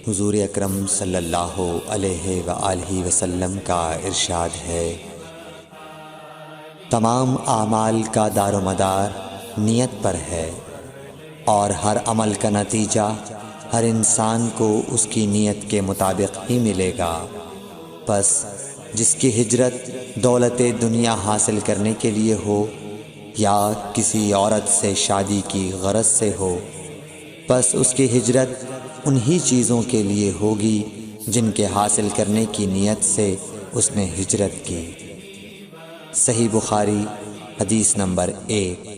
حضور اکرم صلی اللہ علیہ وآلہ وسلم کا ارشاد ہے، تمام اعمال کا دار و مدار نیت پر ہے، اور ہر عمل کا نتیجہ ہر انسان کو اس کی نیت کے مطابق ہی ملے گا۔ پس جس کی ہجرت دولت دنیا حاصل کرنے کے لیے ہو یا کسی عورت سے شادی کی غرض سے ہو، پس اس کی ہجرت انہی چیزوں کے لیے ہوگی جن کے حاصل کرنے کی نیت سے اس نے ہجرت کی۔ صحیح بخاری حدیث نمبر 1۔